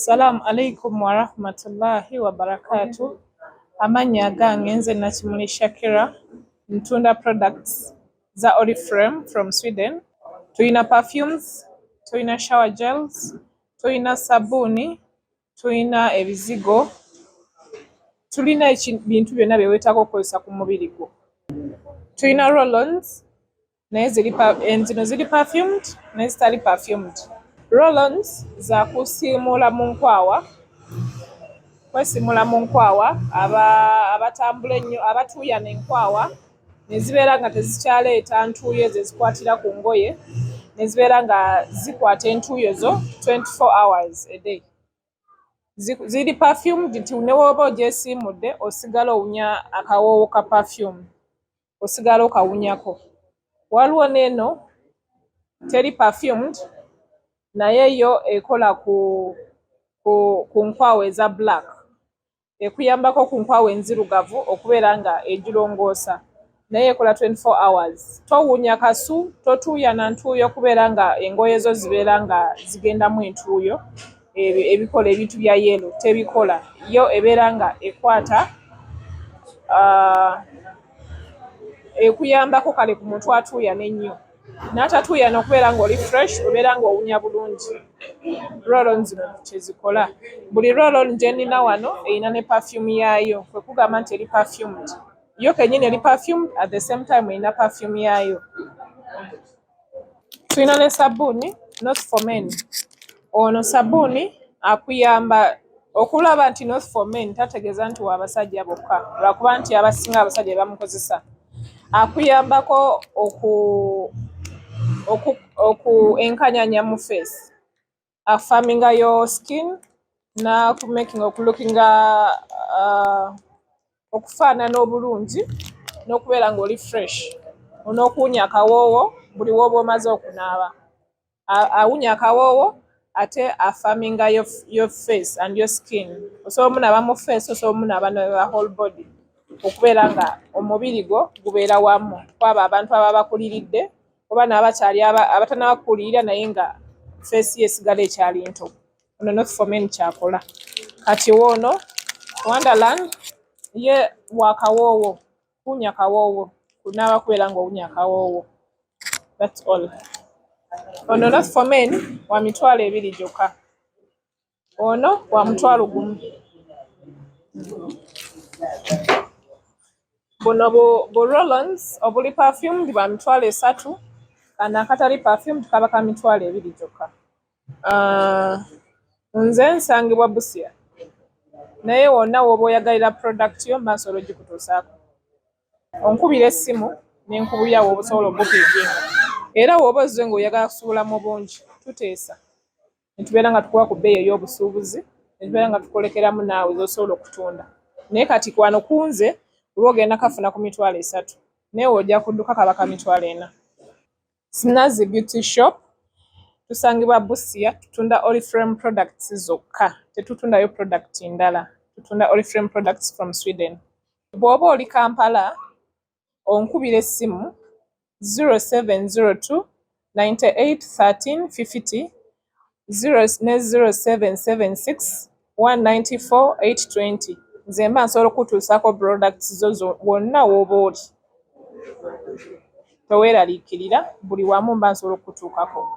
Assalamu alaikum wa rahmatullahi wa barakatuh. Amanya gange nze Nakimuli Shakira. Ntunda products za Oriflame from Sweden. Tuyina perfumes, tuyina shower gels, tuyina sabuni, tuyina ebizigo. Tulina bintu byonna bye weetaaga okukozesa ku mubiri gwo. Tuyina roll-ons, naye zino ziri perfumed, naye zitali perfumed. Roll-ons za kusiimula mu nkwawa. Kwesimula mu nkwawa abatambula ennyo abatuuyana enkwawa ne zibeera nga tezikyaleeta ntuuyo ezo ezikwatira ku ngoye, ne zibeera nga zikwata entuuyo zo 24 hours a day. Ziri perfumed nti ne bw'oba ogyesiimudde osigala owunya akawoowo ka perfume, osigala okawunyako. Waliwo n'eno teri perfumed naye yo ekola ku nkwawa eza black. Ekuyambako ku nkwawa enzirugavu okubeera nga egirongoosa, naye ekola 24 hours. Towunya kasu, totuuyana ntuuyo okubeera nga engoye zo zibeera nga zigendamu entuuyo. Ebikola ebintu bya yellow tebikola. Yo ebeera nga ekwata ekuyambako kale ku muntu atuuyana ennyo. N'atatuuyana okubeera nga oli fresh, obeera nga owunya bulungi. Roll-on zino kyezikola. Buli roll-on gye nnina wano erina ne perfume yaayo. Kwe kugamba nti eri perfumed. Yo kennyini eri perfumed at the same time erina perfume yaayo. Tulina ne sabbuuni, not for men. Ono sabbuuni akuyamba okulaba nti not for men tategeeza nti wa basajja bokka, lwakuba nti abasinga abasajja bamukozesa. Akuyambako enkanyanya mu face, affirminga your skin na making okulookinga okufaanana obulungi n'okubeera ng'oli fresh. On'okuwunya akawoowo buli w'oba omaze okunaaba. Awunya akawoowo ate affirminga your face and your skin. Osobola omunaaba mu face, osobola omunaaba ne whole body, okubeera nga omubiri gwo gubeera wamu. Kwabo abantu ababa bakuliridde oba n'abakyali abatannaba kukulirira naye nga face ye esigala ekyali nto. Ono not for men kyakola. Kati woono Wonderland ye wa kawoowo, kuwunya kawoowo, kunaaba kubeera ng'owunya akawoowo. That's all. Ono not for men wa mitwalo 2 gyokka. Ono wa mutwalo 1. Buno bu roll-ons obuli perfumed bwa mitwalo 3, kano akatali perfumed kaba ka mitwalo 2 gyokka. Nze nsangibwa Busia, naye wonna w'oba oyagalira product yo mba nsobola ogikutuusaako. Onkubira essimu ne nkubulya w'oba osobola obuukinga. Era w'oba ozze ng'oyagala kusubulamu bungi, tuteesa ne tubeera nga tukuba ku bbeeyi ey'obusuubuzi, ne tubeera nga tukolekeramu naawe z'osobola okutunda. Naye kati kwano ku nze oba ogenda kafuna ku mitwalo 3, naye w'ojja ku dduka kaba ka mitwalo 4. Shinazi Beauty Shop tusangibwa Busia, tutunda Oriflame products zokka, tetutundayo product ndala. Tutunda Oriflame products from Sweden. Bw'oba oli Kampala onkubira essimu 0702 98 13 50 ne 0776 194 820. Nze mba nsobola okutuusaako products zo wonna w'oba oli. Toweeraliikirira, buli wamu mba nsobola okutuukako.